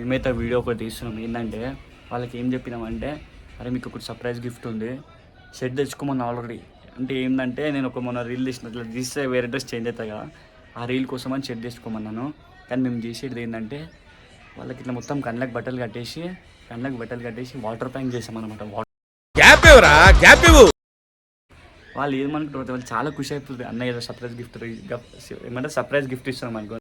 మేమైతే వీడియో ఒకటి తీస్తున్నాం. ఏంటంటే వాళ్ళకి ఏం చెప్పినామంటే, అరే మీకు ఒకటి సర్ప్రైజ్ గిఫ్ట్ ఉంది, షర్ట్ తెచ్చుకోమని ఆల్రెడీ. అంటే ఏంటంటే నేను మొన్న రీల్ తీసినట్లు తీస్తే వేరే డ్రెస్ చేంజ్ అవుతాయి కదా, ఆ రీల్ కోసం అని షర్ట్ తెచ్చుకోమన్నాను. కానీ మేము చేసేది ఏంటంటే వాళ్ళకి ఇట్లా మొత్తం కళ్ళకి బట్టలు కట్టేసి వాటర్ ప్యాంక్ చేసామన్నమాట. వాళ్ళు ఏమనుకుంటారు, వాళ్ళు చాలా ఖుషి అయిపోతుంది. అన్నయ్య ఏదో సర్ప్రైజ్ గిఫ్ట్ ఏమంటే సర్ప్రైజ్ గిఫ్ట్ ఇస్తున్నాం అనుకో.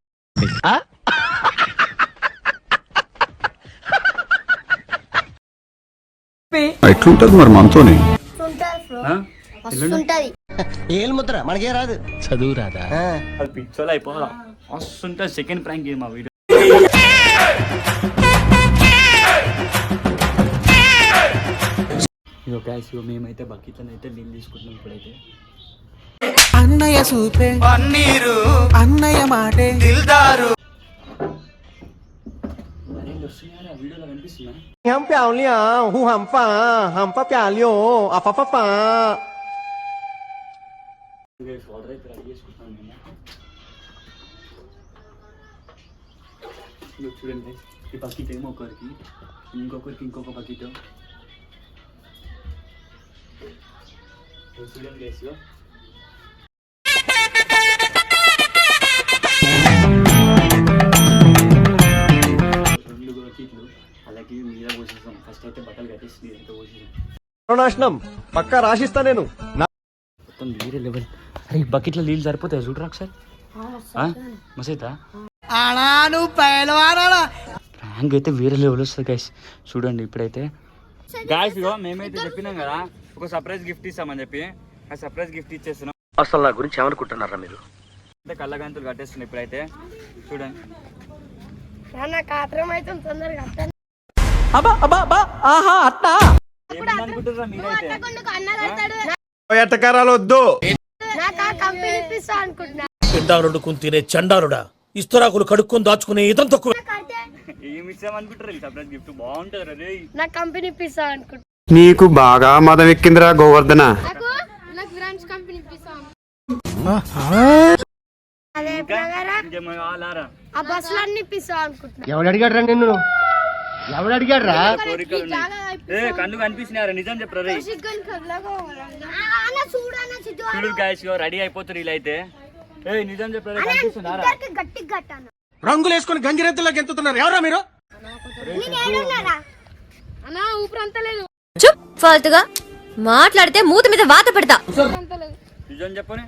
ఎట్లుంటది మరి మనతోని ముద్ర మనకే రాదు, చదువు రాదా? పిక్చర్లు అయిపోదా వస్తుంటుంది. సెకండ్ ప్రాంక్ మా వీడియో. ఇదో గ్యాస్ మేమైతే బకెట్లను అయితే నీళ్ళు తీసుకుంటున్నాం ఇప్పుడైతే. అన్నయ్య సూపే పన్నీరు, అన్నయ్య మాటే దిల్దారు. వీడియోలో కనిపిస్తుందా? వాటర్ అయితే రెడీ చేసుకుంటున్నాను నేను. చూడండి, ఈ బకెట్ ఏమో ఒకరికి, ఇంకొకరికి ఇంకొక బకెట్. చూడండి గైస్, రెండు బకెట్లు అలాగే మీద పోసేసాం. ఫస్ట్ అయితే బట్టలు కట్టేసి నీరంతా పోసేసాం. పక్కా రాసిస్తా నేను. మొత్తం వేరే లెవెల్. అరే ఈ బకెట్లో నీళ్ళు సరిపోతాయి చూడరా ఒకసారి. మసైతా ప్రాంక్ అయితే వేరే లెవెల్ వస్తుంది గైస్. చూడండి ఇప్పుడైతే గాయస్, ఇగో మేమైతే చెప్పినాం కదా ఒక సర్ప్రైజ్ గిఫ్ట్ ఇస్తామని చెప్పి, ఆ సర్ప్రైజ్ గిఫ్ట్ ఇచ్చేస్తున్నాం. అసలు నా గురించి ఏమనుకుంటున్నారా మీరు? అంటే కళ్ళగంతులు కట్టేస్తున్నాం ఇప్పుడైతే. చూడండి ఏమనుకుంటున్నారా మీరైతే? ఎట్టకారాలు వద్దు. పిండారుడు తినే చండారుడా, ఇస్తరాకులు కడుక్కొని దాచుకునే ఇతం తక్కువ. ఏమి ఇస్తామనుకుంటారు? సర్ప్రైజ్ గిఫ్ట్ బాగుంటుంది రే. నా కంపెనీ ఇప్పిస్తా అనుకుంటా. నీకు బాగా మదం ఎక్కిందిరా గోవర్ధన. ఎవడు అడిగాడు రా నిన్ను? ఎవడు అడిగాడు రా? కళ్ళు కనిపిస్తున్నారా? నిజం చెప్పరా రే. చూడు గాయస్, రెడీ అయిపోతారు ఇలా అయితే. నిజం చెప్పరా, కనిపిస్తున్నారా? రంగులు వేసుకుని గంగిరెద్దులోకి ఎంతుతున్నారు ఎవరా మీరు? ఫాల్తుగా మాట్లాడితే మూతి మీద వాత పెడతా. నిజం చెప్పని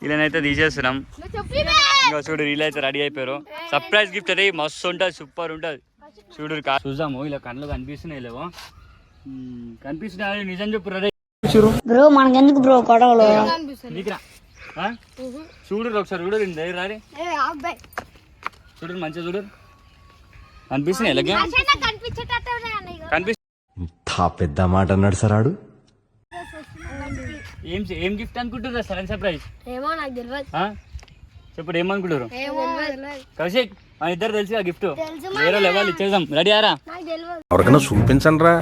ఇలానైతే తీసేస్తున్నాం. ఇంకా చూడు వీళ్ళు అయితే రెడీ అయిపోయారు. సర్ప్రైజ్ గిఫ్ట్ అది మస్తు ఉంటుంది, సూపర్ ఉంటుంది. చూడు చూద్దాము. ఇలా కళ్ళు కనిపిస్తున్నాయి లేవో, కనిపిస్తున్నాయి. నిజం చెప్పు రే బ్రో, మనకెందుకు బ్రో గొడవలు? చూడు ఒకసారి చూడు రారే, చూడు మంచిగా చూడు. కనిపిస్తున్నాయి ఇలాగే పెద్ద మాట అన్నాడు సరాడు. ఏం గిఫ్ట్ అనుకుంటారు? సడన్ సర్ప్రైజ్ ఏమో నాకు తెలియదు. చెప్పు ఏమనుకుంటారు? కౌశిక్ మన ఇద్దరు తెలుసు గిఫ్ట్ వేరే లెవెల్ ఇచ్చేద్దాం. రెడీ ఆరా? ఎవరికైనా చూపించండి రా,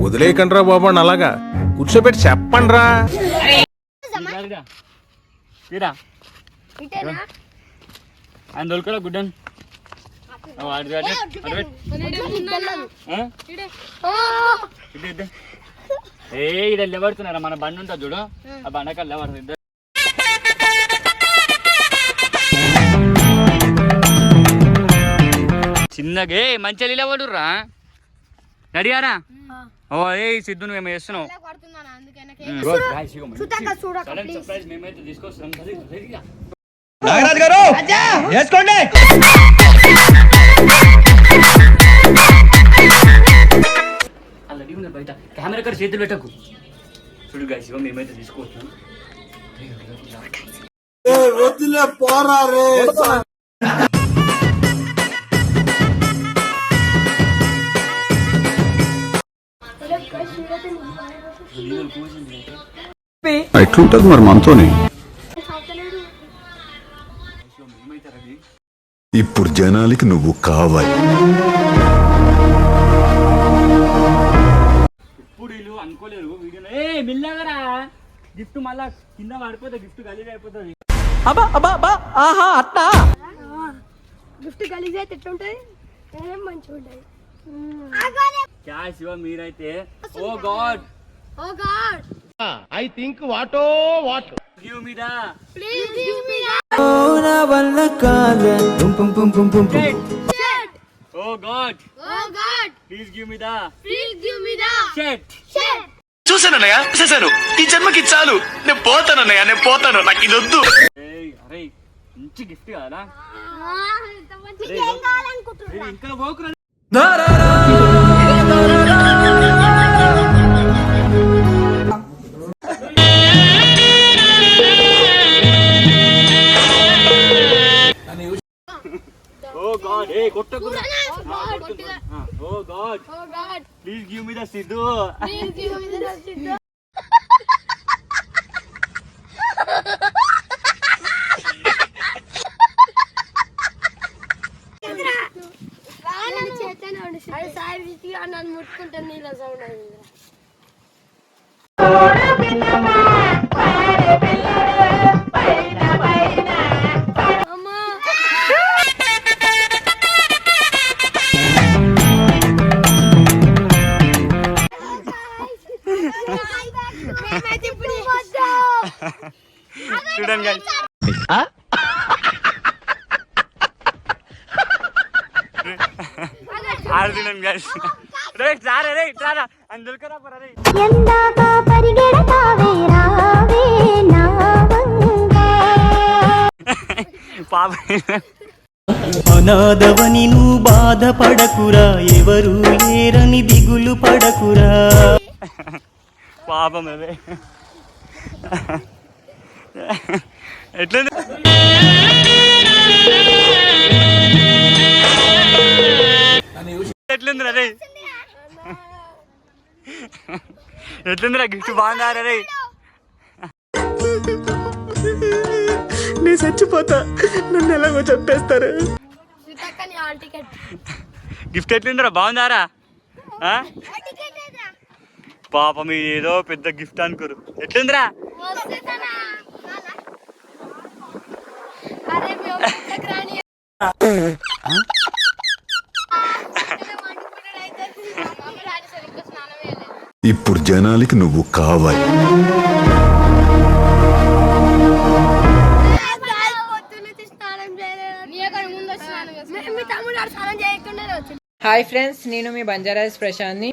వదిలేయకండి రా బాబు. అలాగా కూర్చోబెట్టి చెప్పండి రా. ఆయన దొరకడా గుడ్డన్ ఇక్కడ లేబడుతున్నారా? మన బండి ఉంటుంది చూడు, ఆ బండకాలు లేబడుతుంది. చిన్నగా మంచిగా నిలబడుర్రా. నడియారా? ఓ ఏ సిద్ధు నువ్వేమో చేస్తున్నావు. మేమైతే తీసుకొస్తున్నాం. నాగరాజు గారు వేసుకోండి. ఆల్రెడీ ఉన్నాయి బయట. కెమెరా కాడ చేతులు పెట్టకు. చూడు గాయస్, మేమైతే తీసుకొస్తున్నాం. ఎట్లుంటది మరి మనతోని? ఇప్పుడు జనాలకి నువ్వు కావాలి. అనుకోలేరు వీడియో. ఏ మిల్లగరా గిఫ్ట్ మళ్ళా కింద పడిపోతే గిఫ్ట్ గలీజ్ అయిపోతుంది. గిఫ్ట్ గలీజ్ అయితే ఎట్లుంటది? ఏం మంచిగా ఉంటది. క్యా శివ మీరైతే oh god oh god I think వాటో what give me the please give me నా వల్ల కాదే oh god oh god please give me the please give me the shirt. Shirt. చూసానన్నయ్య చూసాను ఈ జన్మకి చాలు నేను పోతానన్నయ్య నేను పోతాను నాకు ఇది వద్దు. ఏయ్ అరే మంచి గిఫ్ట్ కాదా? ఎంత మంచిగా ఏం కావాలనుకుంటున్నా? ఇంకా పోకురా. ఓ గాడ్ ఏ కొట్టకురా. Oh god oh god please give me the Siddhu. Please give me the Siddhu. అది సాయి విసిగా నన్ను ముట్టుకుంటాను నీళ్ళ సౌండ్ అయింది. అమ్మా చూడండి guys. ఆడుతున్నాను guys. రే సారే రే రారా అందుకరా పరా రే. ఎందాక పరిగెడతావే రావే నా వంగా పాప అనాథవని నువ్వు బాధపడకురా ఎవరు లేరని దిగులు పడకురా. పాపం అదే ఎట్లా ఎట్లుందిరా రే? ఎట్లుందిరా గిఫ్ట్ బాగుందా రే? నేను చచ్చిపోతా నన్ను ఎలాగో చంపేస్తారు. సీతక్కని హాల్ టికెట్. గిఫ్ట్ ఎట్లుందిరా బాగుందారా? పాపం ఇది ఏదో పెద్ద గిఫ్ట్ అనుకోరు. ఎట్లుందిరా? అరే మేము రాని ఇప్పుడు జనాలకి నువ్వు కావాలి. హాయ్ ఫ్రెండ్స్, నేను మీ బంజారాస్ ప్రశాంత్ని.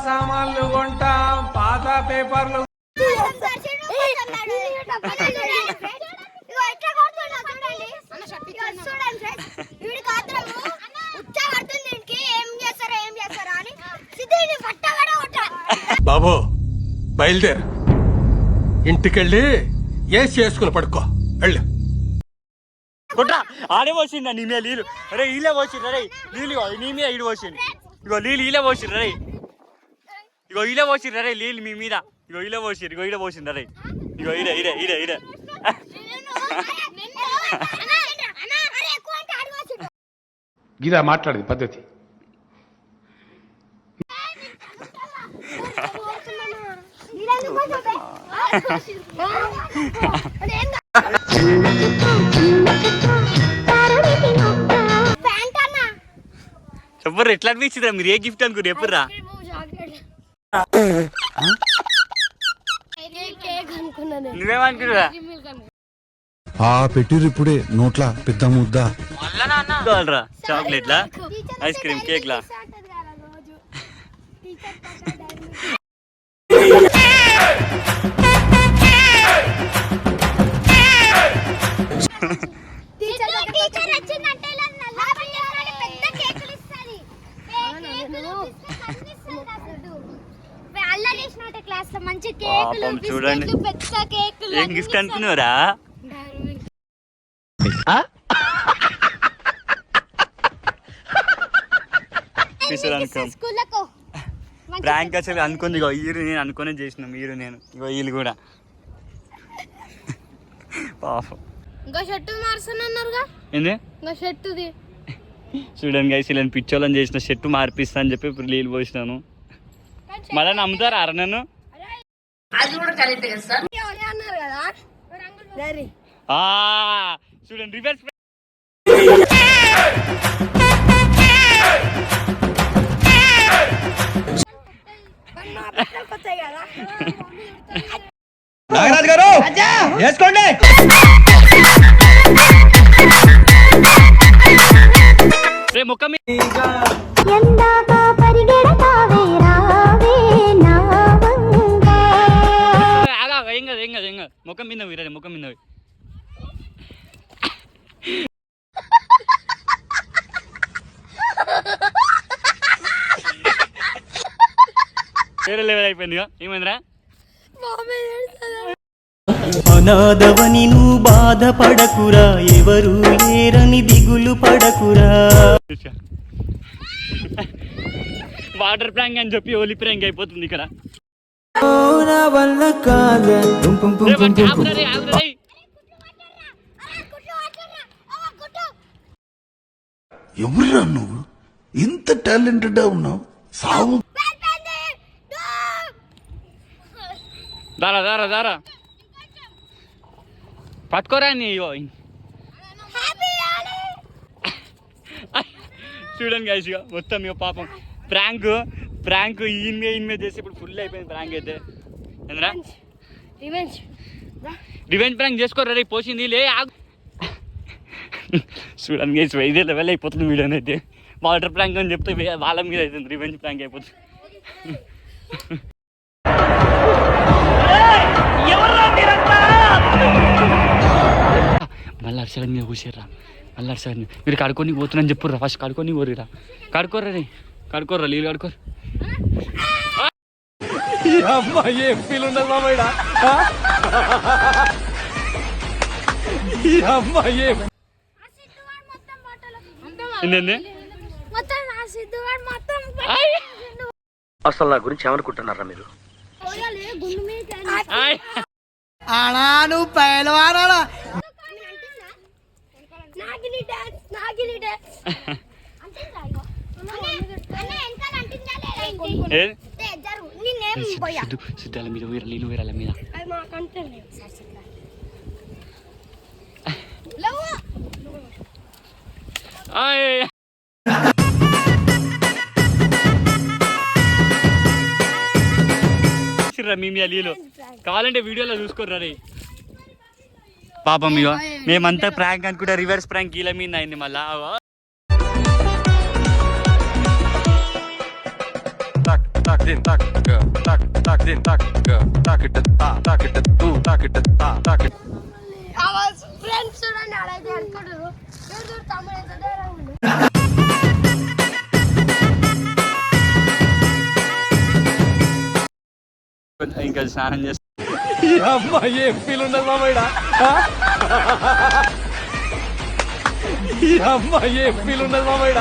సామాన్లు కొంటాం, పాత పేపర్లు. బాబు బయలుదేరు, ఇంటికెళ్ళి ఏసి చేసుకుని పడుకో వెళ్ళు. కొట్రా ఆడే పోసిందా నీ మీద నీళ్ళు? అరే ఈలే పోసిండ్రు రే నీళ్ళు. నీ మీద ఈడు పోసిండు. ఇగో నీళ్ళు ఈలే పోసిండ్రు రే. ఇగో ఈలే పోసిండ్రు రే నీళ్ళు మీ మీద. ఇగో ఈలే పోసిండ్రు. ఇగో ఈడ పోసిండ్రు రే. ఇగో ఈడే ఈడే ఈడే ఈడే. గిదా మాట్లాడేది పద్ధతి. చెప్పరు ఎట్లా అనిపించిందిరా? మీరు ఏ గిఫ్ట్ అనుకుని ఎప్పుడురా? నువ్వేమనుకున్నారా? ఆ పెట్టిరు ఇప్పుడే నోట్ల పెద్ద ముద్ద. కావాలరా చాక్లెట్లా, ఐస్ క్రీమ్, కేక్లా? పాపం చూడండి ఏం గిఫ్ట్ అనుకున్నారా? ఎపిసోడ్ అనుకో స్కూల్లకు ప్రాంక్ అసలు అనుకుంది ఇగో వీరు నేను అనుకునే చేసిన మీరు నేను ఇగో వీళ్ళు కూడా పాపం ఇంకో షర్టు మార్చనన్నారుగా ఏంది ఇంకో షర్టుది చూడండి గైస్ ఇలా పిచ్చోళ్ళని చేసిన షర్టు మార్పిస్తా అని చెప్పి ఇప్పుడు నీళ్ళు పోసినాను మళ్ళీ నమ్ముతారా అర నన్ను అన్నారు కదా సరే చూడండి రివర్స్ వచ్చాయి కదా నాగరాజు గారు వేసుకోండి. రే ముఖం ఎందాక పరిగెడతావే రావే నా వంగా ఏం కాదు ఏం కాదు ఏం కాదు ముఖం మీద వీరే ముఖం మీద వేరే లెవెల్ అయిపోయింది ఏమైందిరా అనాథవని నువ్వు బాధపడకురా ఎవరు లేరని దిగులు పడకురా. వాటర్ ప్రాంక్ అని చెప్పి ఓలీ ప్రాంక్ అయిపోతుంది ఇక్కడ ఎవరురా నువ్వు ఇంత టాలెంటెడ్ ఉన్నావు సాగు దారా దారా దారా పట్టుకోరా నీ చూడండి గైస్ ఇక మొత్తం ఇక పాపం ప్రాంక్ ఈయన చేసి ఇప్పుడు ఫుల్ అయిపోయింది ప్రాంక్ అయితే ఎందురా రివెంజ్ ప్రాంక్ చేసుకోరా రే పోసింది లే చూడండి గైస్ ఇదే లెవెల్ అయిపోతుంది వీడియోని అయితే వాటర్ ప్రాంక్ అని చెప్తే వాళ్ళ మీద అవుతుంది రివెంజ్ ప్రాంక్ అయిపోతుంది మళ్ళీ అర్షగన్ మీద కూర్చారా మళ్ళీ అర్షగన్ మీరు కడుకొని పోతున్నాను చెప్పుర్రా ఫస్ట్ కడుకొని పోరిరా కడుకోర్రా రే కడుకోర్రా నీళ్ళు కడుకోరు అమ్మాయి ఏం ఫీల్ ఉండదు మామయ్య అమ్మాయి ఏంటండి అసలు నా గురించి ఏమనుకుంటున్నారా మీరు? సిద్ధాల మీద నీళ్ళు వీరాల మీద మీ మీద నీళ్ళు కావాలంటే వీడియోలో చూసుకోర్రా రే పాపం ఇక మేమంతా ప్రాంక్ అనుకుంటే రివర్స్ ప్రాంక్ గీల మీద అయింది మళ్ళా ఫ్రెండ్స్ చూడండి అలాగే అనుకుంటారు తమ్ముడు ఎంత దూరం ఉంది ఇంకా స్నానం చేస్తా అమ్మాయి ఏం ఫీల్ ఉండదు మామయ్య అమ్మాయి ఏం ఫీల్ ఉండదు మామయ్య